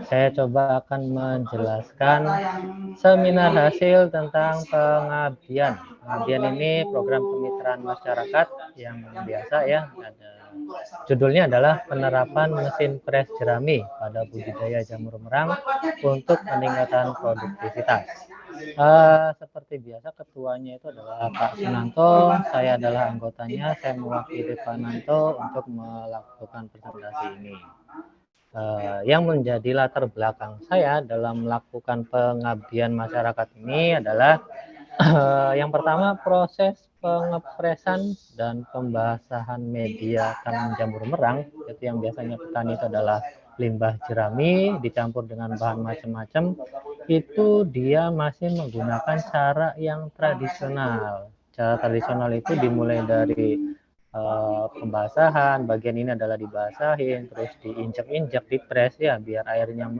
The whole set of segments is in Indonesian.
saya coba akan menjelaskan seminar hasil tentang pengabdian. Pengabdian ini program kemitraan masyarakat yang biasa ya. Judulnya adalah penerapan mesin pres jerami pada budidaya jamur merang untuk peningkatan produktivitas. Seperti biasa ketuanya itu adalah Pak Sunanto, saya adalah anggotanya, saya mewakili Pak Nanto untuk melakukan presentasi ini. Yang menjadi latar belakang saya dalam melakukan pengabdian masyarakat ini adalah yang pertama proses pengepresan dan pembasahan media tanam jamur merang, itu yang biasanya petani itu adalah limbah jerami dicampur dengan bahan macam-macam, itu dia masih menggunakan cara yang tradisional. Cara tradisional itu dimulai dari pembasahan, bagian ini adalah dibasahin, terus diinjak-injak, dipres ya biar airnya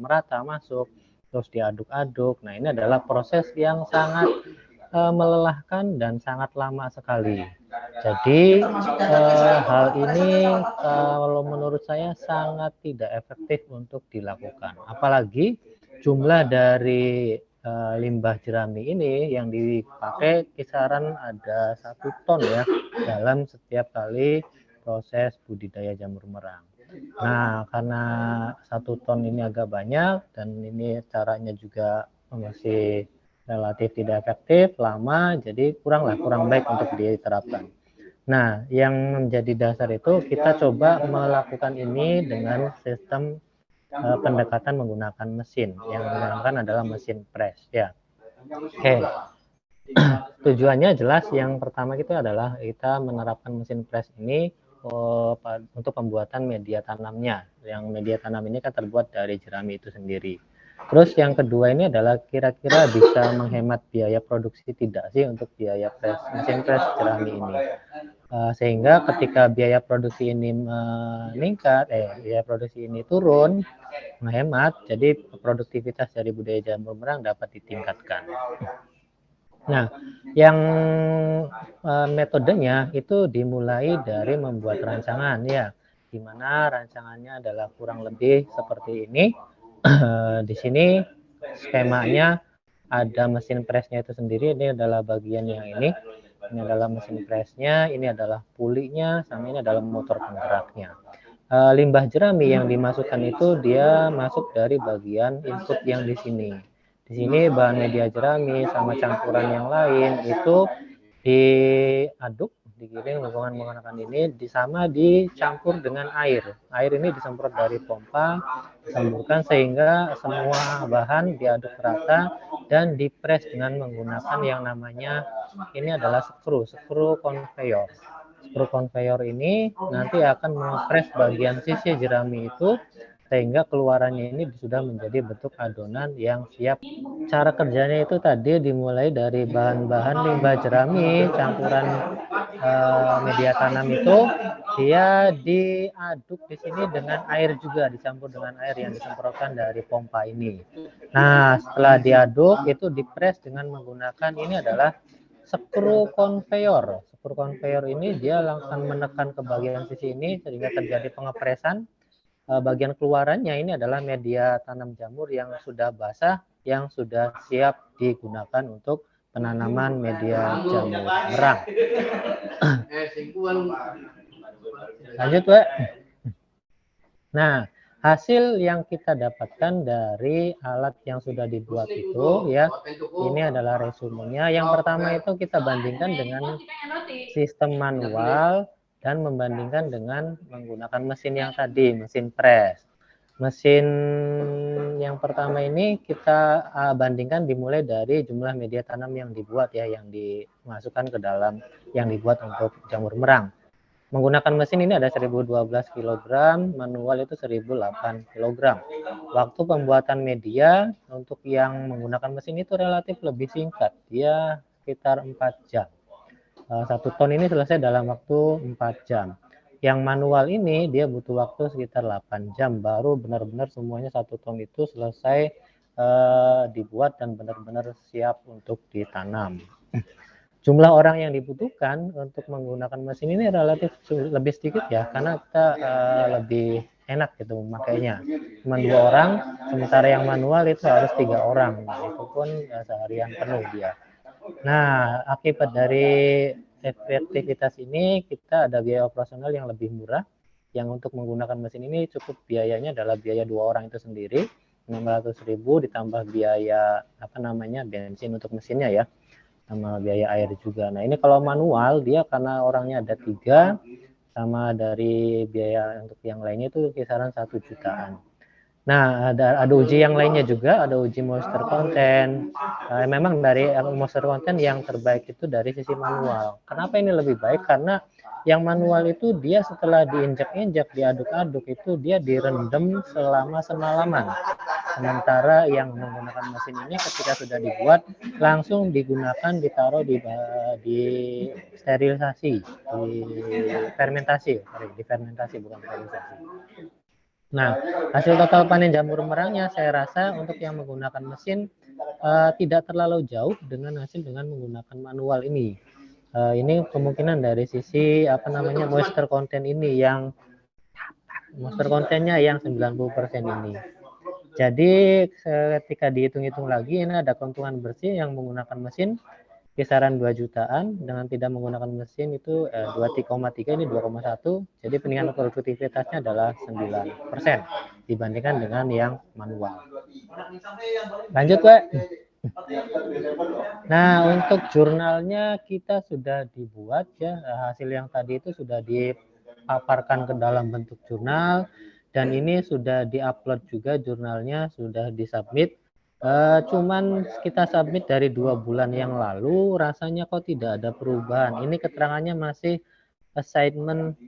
merata masuk, terus diaduk-aduk. Nah, ini adalah proses yang sangat melelahkan dan sangat lama sekali. Jadi hal ini kalau menurut saya sangat tidak efektif untuk dilakukan. Apalagi jumlah dari limbah jerami ini yang dipakai kisaran ada 1 ton ya dalam setiap kali proses budidaya jamur merang. Nah, karena 1 ton ini agak banyak dan ini caranya juga masih relatif tidak efektif, lama, jadi kurang baik untuk diterapkan. Nah, yang menjadi dasar itu kita coba melakukan ini dengan sistem pendekatan menggunakan mesin. Yang digunakan adalah mesin press ya. Oke. Tujuannya jelas, yang pertama itu adalah kita menerapkan mesin press ini untuk pembuatan media tanamnya. Yang media tanam ini kan terbuat dari jerami itu sendiri. Terus yang kedua ini adalah kira-kira bisa menghemat biaya produksi tidak sih untuk biaya mesin press jerami ini. Sehingga ketika biaya produksi ini meningkat, biaya produksi ini turun, menghemat, jadi produktivitas dari budidaya jamur merang dapat ditingkatkan. Nah, yang metodenya itu dimulai dari membuat rancangan ya, di mana rancangannya adalah kurang lebih seperti ini. Di sini skemanya ada mesin presnya itu sendiri, ini adalah bagian yang ini adalah mesin presnya, ini adalah pulinya, sama ini adalah motor penggeraknya. Limbah jerami yang dimasukkan itu dia masuk dari bagian input yang di sini. Di sini bahan media jerami sama campuran yang lain itu diaduk, digiling menggunakan ini, sama dicampur dengan air. Air ini disemprot dari pompa, disemburkan sehingga semua bahan diaduk rata dan dipres dengan menggunakan yang namanya ini adalah skru conveyor. Skru conveyor ini nanti akan mengepres bagian sisi jerami itu sehingga keluarannya ini sudah menjadi bentuk adonan yang siap. Cara kerjanya itu tadi dimulai dari bahan-bahan limbah jerami, campuran media tanam itu dia diaduk di sini dengan air juga, dicampur dengan air yang disemprotkan dari pompa ini. Nah, setelah diaduk itu dipres dengan menggunakan ini adalah skru conveyor. Skru conveyor ini dia langsung menekan ke bagian sisi ini sehingga terjadi pengepresan. Bagian keluarannya ini adalah media tanam jamur yang sudah basah, yang sudah siap digunakan untuk penanaman media jamur merang. Lanjut, Pak. Nah, hasil yang kita dapatkan dari alat yang sudah dibuat itu ya, ini adalah resumenya. Yang pertama itu kita bandingkan dengan sistem manual dan membandingkan dengan menggunakan mesin yang tadi, mesin press. Mesin yang pertama ini kita bandingkan dimulai dari jumlah media tanam yang dibuat ya, yang dimasukkan ke dalam yang dibuat untuk jamur merang. Menggunakan mesin ini ada 1012 kg, manual itu 1008 kg. Waktu pembuatan media untuk yang menggunakan mesin itu relatif lebih singkat, dia sekitar 4 jam. 1 ton ini selesai dalam waktu 4 jam. Yang manual ini dia butuh waktu sekitar 8 jam baru benar-benar semuanya 1 ton itu selesai dibuat dan benar-benar siap untuk ditanam. Jumlah orang yang dibutuhkan untuk menggunakan mesin ini relatif lebih sedikit ya, karena kita lebih enak gitu memakainya. Cuma 2 orang, sementara yang manual itu harus 3 orang. Nah, itu pun seharian penuh dia. Nah, akibat dari efektivitas ini kita ada biaya operasional yang lebih murah. Yang untuk menggunakan mesin ini cukup biayanya adalah biaya 2 orang itu sendiri 600.000 ditambah biaya bensin untuk mesinnya ya, sama biaya air juga. Nah ini kalau manual dia karena orangnya ada 3 sama dari biaya untuk yang lainnya itu kisaran 1 jutaan. Nah, ada uji yang lainnya juga, ada uji moisture content. Memang dari moisture content yang terbaik itu dari sisi manual. Kenapa ini lebih baik? Karena yang manual itu dia setelah diinjak-injak, diaduk-aduk itu dia direndam selama semalaman. Sementara yang menggunakan mesin ini ketika sudah dibuat langsung digunakan, ditaruh di sterilisasi, di fermentasi bukan sterilisasi. Nah, hasil total panen jamur merangnya saya rasa untuk yang menggunakan mesin tidak terlalu jauh dengan hasil dengan menggunakan manual ini. Ini kemungkinan dari sisi moisture content ini yang moisture contentnya yang 90% ini. Jadi ketika dihitung-hitung lagi ini ada keuntungan bersih yang menggunakan mesin kisaran 2 jutaan, dengan tidak menggunakan mesin itu 2,3 ini 2,1, jadi peningkatan produktivitasnya adalah 9% dibandingkan dengan yang manual. Lanjut, Pak. Nah, untuk jurnalnya kita sudah dibuat ya, hasil yang tadi itu sudah dipaparkan ke dalam bentuk jurnal dan ini sudah diupload juga jurnalnya, sudah disubmit. Cuman kita submit dari 2 bulan yang lalu, rasanya kok tidak ada perubahan. Ini keterangannya masih assignment,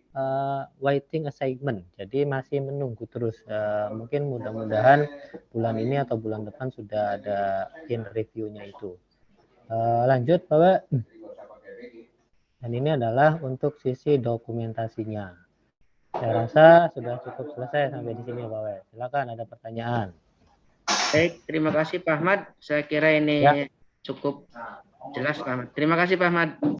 waiting assignment. Jadi masih menunggu terus. Mungkin mudah-mudahan bulan ini atau bulan depan sudah ada in review-nya itu. Lanjut, Bapak. Dan ini adalah untuk sisi dokumentasinya. Saya rasa sudah cukup selesai sampai di sini, Bapak. Silakan ada pertanyaan. Baik, terima kasih Pak Ahmad. Saya kira ini cukup jelas Pak Ahmad. Terima kasih Pak Ahmad.